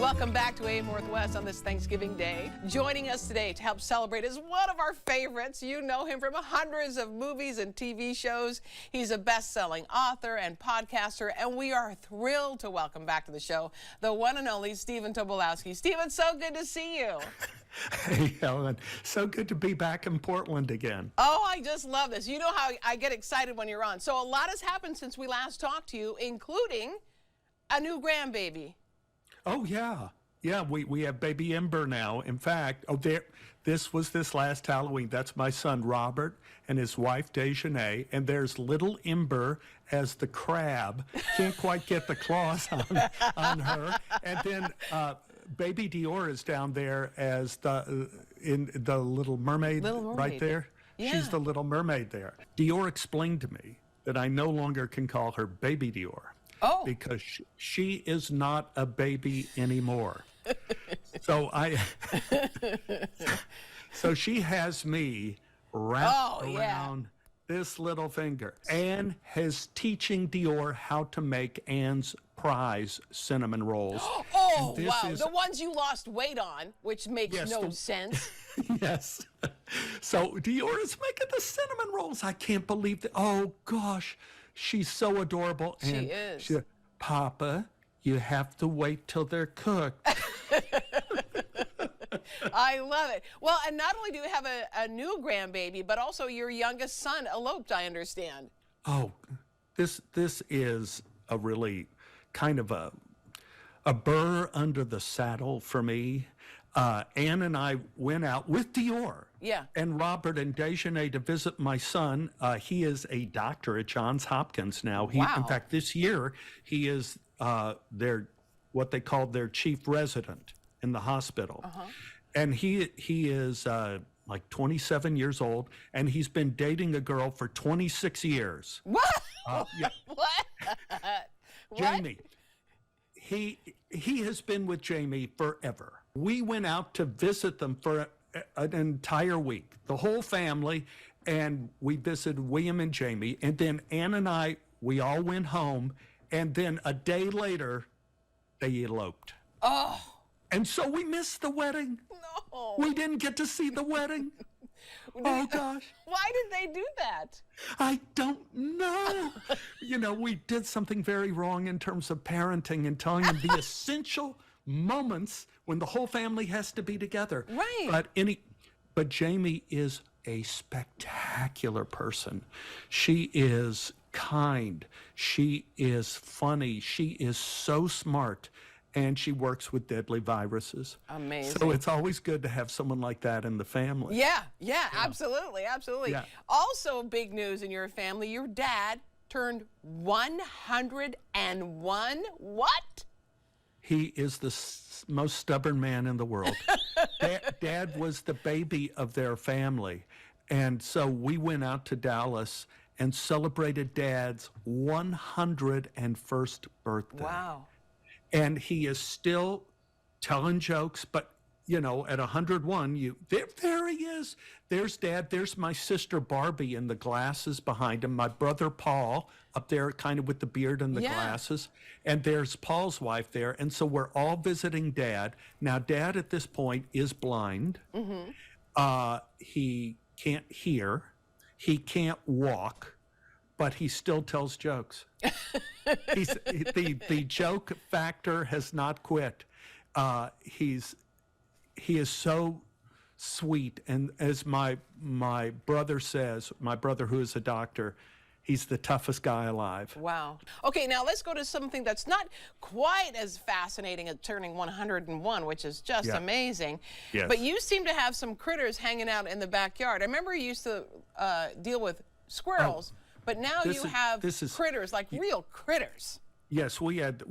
Welcome back to AM Northwest on this Thanksgiving Day. Joining us today to help celebrate is one of our favorites. You know him from hundreds of movies and TV shows. He's a best-selling author and podcaster, and we are thrilled to welcome back to the show the one and only Stephen Tobolowsky. Stephen, so good to see you. Hey, Helen. So good to be back in Portland again. Oh, I just love this. You know how I get excited when you're on. So a lot has happened since we last talked to you, including a new grandbaby. Oh, yeah. Yeah, we have baby Ember now. In fact, this last Halloween. That's my son, Robert, and his wife, Dejanay. And there's little Ember as the crab. Can't quite get the claws on her. And then baby Dior is down there as in the Little Mermaid, right there. Yeah. She's the Little Mermaid there. Dior explained to me that I no longer can call her baby Dior. Oh. Because she is not a baby anymore. So so she has me wrapped around this little finger. Anne is teaching Dior how to make Anne's prize cinnamon rolls. Oh, wow. The ones you lost weight on, which makes no sense. Yes. So Dior is making the cinnamon rolls. I can't believe that. Oh, gosh. She's so adorable. She is. She, Papa, you have to wait till they're cooked. I love it. Well, and not only do you have a new grandbaby, but also your youngest son eloped, I understand. Oh, this is a really kind of a burr under the saddle for me. Anne and I went out with Dior and Robert and Dejanay to visit my son. He is a doctor at Johns Hopkins now. In fact, this year he is what they call their chief resident in the hospital. And he is like 27 years old, and he's been dating a girl for 26 years. What? Yeah. What? Jamie. He has been with Jamie forever. We went out to visit them for an entire week, the whole family, and we visited William and Jamie. And then Anne and I, we all went home, and then a day later, they eloped. Oh. And so we missed the wedding. No. We didn't get to see the wedding. Oh, gosh. Why did they do that? I don't know. You know, we did something very wrong in terms of parenting and telling them the essential moments when the whole family has to be together. Right. But Jamie is a spectacular person. She is kind. She is funny. She is so smart. And she works with deadly viruses. Amazing. So it's always good to have someone like that in the family. Yeah, absolutely. Yeah. Also, big news in your family, your dad turned 101. What? He is the most stubborn man in the world. Dad was the baby of their family. And so we went out to Dallas and celebrated Dad's 101st birthday. Wow. And he is still telling jokes, but, you know, at 101, there he is. There's Dad. There's my sister Barbie in the glasses behind him. My brother Paul up there kind of with the beard and the glasses. And there's Paul's wife there. And so we're all visiting Dad. Now, Dad at this point is blind. He can't hear. He can't walk. But he still tells jokes. The joke factor has not quit. He is so sweet, and as my brother says, my brother who is a doctor, he's the toughest guy alive. Wow. Okay, now let's go to something that's not quite as fascinating as turning 101, which is just amazing. Yes. But you seem to have some critters hanging out in the backyard. I remember you used to deal with squirrels. But now you have critters, like real critters. Yes, we had,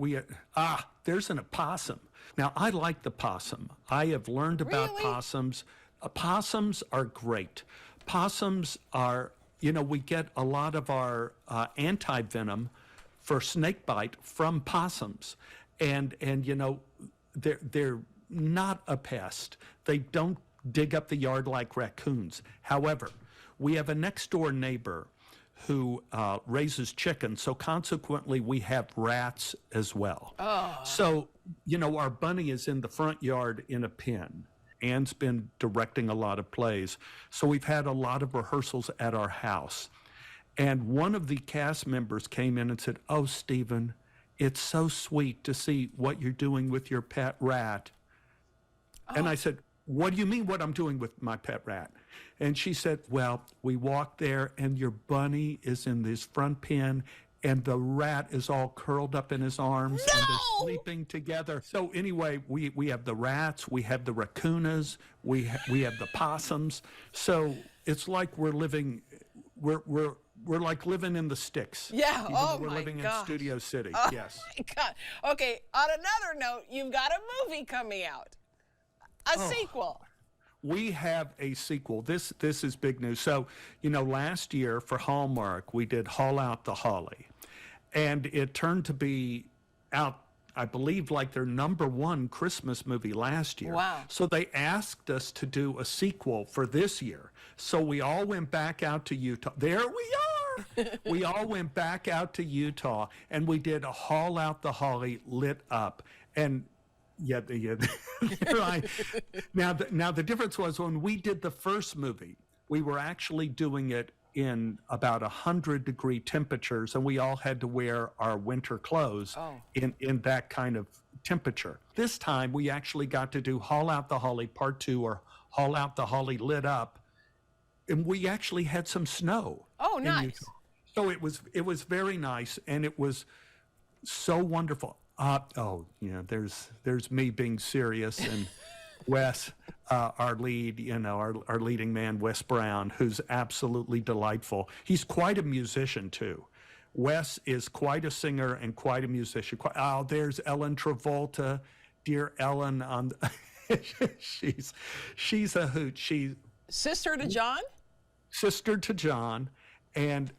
there's an opossum. Now, I like the possum. I have learned about possums. Possums are great. Possums are, you know, we get a lot of our anti-venom for snake bite from possums. And you know, they're not a pest. They don't dig up the yard like raccoons. However, we have a next door neighbor who raises chickens, so consequently we have rats as well. Oh. So, our bunny is in the front yard in a pen. Anne's been directing a lot of plays, so we've had a lot of rehearsals at our house. And one of the cast members came in and said, "Oh, Stephen, it's so sweet to see what you're doing with your pet rat." And I said, "What do you mean what I'm doing with my pet rat?" And she said, "Well, we walked there and your bunny is in this front pen and the rat is all curled up in his arms and they're sleeping together." So anyway, we have the rats, we have the raccoons, we have the possums. So it's like we're like living in the sticks. Yeah. Even Oh though we're my living gosh. in Studio City. Oh Yes. my God. Okay. On another note, you've got a movie coming out. A sequel. We have a sequel. This is big news. So, last year for Hallmark, we did Haul Out the Holly. And it turned to be out, I believe, like their #1 Christmas movie last year. Wow. So they asked us to do a sequel for this year. So we all went back out to Utah. There we are. We all went back out to Utah and we did a Haul Out the Holly lit up. And yeah. Right. Now the difference was when we did the first movie, we were actually doing it in about 100-degree temperatures, and we all had to wear our winter clothes in that kind of temperature. This time, we actually got to do Haul Out the Holly Part 2 or Haul Out the Holly Lit Up, and we actually had some snow. Oh, nice. Utah. So it was very nice, and it was so wonderful. There's me being serious, and Wes, our lead, our leading man, Wes Brown, who's absolutely delightful. He's quite a musician too. Wes is quite a singer and quite a musician. There's Ellen Travolta, dear Ellen. She's a hoot. She's sister to John. Sister to John. And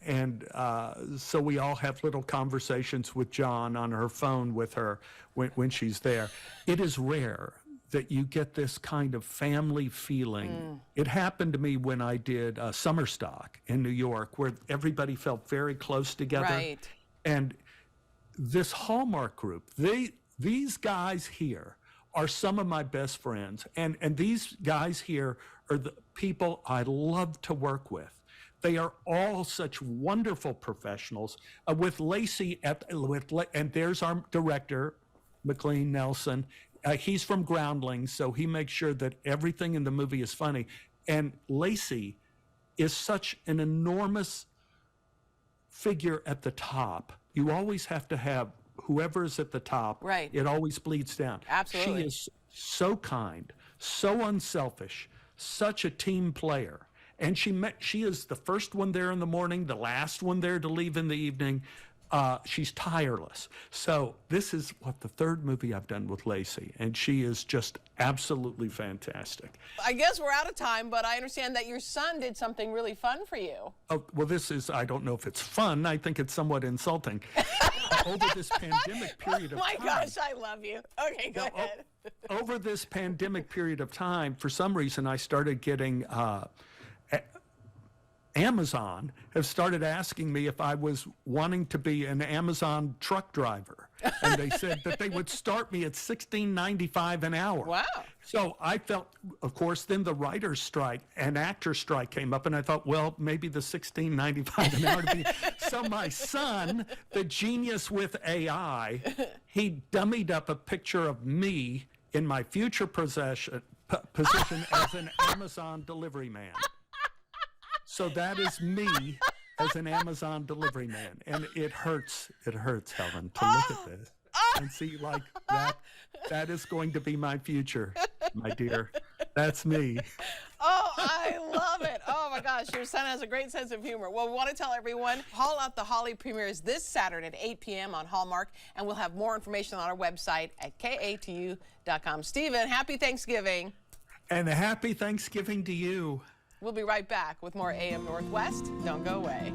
so we all have little conversations with John on her phone with her when she's there. It is rare that you get this kind of family feeling. It happened to me when I did Summer Stock in New York, where everybody felt very close together. Right. And this Hallmark group, these guys here are some of my best friends. And these guys here are the people I love to work with. They are all such wonderful professionals. With Lacey, and there's our director, McLean Nelson. He's from Groundlings, so he makes sure that everything in the movie is funny. And Lacey is such an enormous figure at the top. You always have to have whoever is at the top. Right. It always bleeds down. Absolutely. She is so kind, so unselfish, such a team player. And she is the first one there in the morning, the last one there to leave in the evening. She's tireless. So this is the third movie I've done with Lacey, and she is just absolutely fantastic. I guess we're out of time, but I understand that your son did something really fun for you. Oh, well, I don't know if it's fun. I think it's somewhat insulting. Over this pandemic period of time. Oh my gosh, I love you. Okay, go ahead. Over this pandemic period of time, for some reason, I started getting... Amazon have started asking me if I was wanting to be an Amazon truck driver. And they said that they would start me at $16.95 an hour. Wow. So I felt, of course, then the writer's strike and actor's strike came up, and I thought, well, maybe the $16.95 an hour to be. So my son, the genius with AI, he dummied up a picture of me in my future position as an Amazon delivery man. So that is me as an Amazon delivery man. And it hurts, Helen, to look at this and see like that is going to be my future, my dear. That's me. Oh, I love it. Oh my gosh, your son has a great sense of humor. Well, we want to tell everyone, Haul Out the Holly premieres this Saturday at 8 p.m. on Hallmark, and we'll have more information on our website at katu.com. Stephen, happy Thanksgiving. And a happy Thanksgiving to you. We'll be right back with more AM Northwest. Don't go away.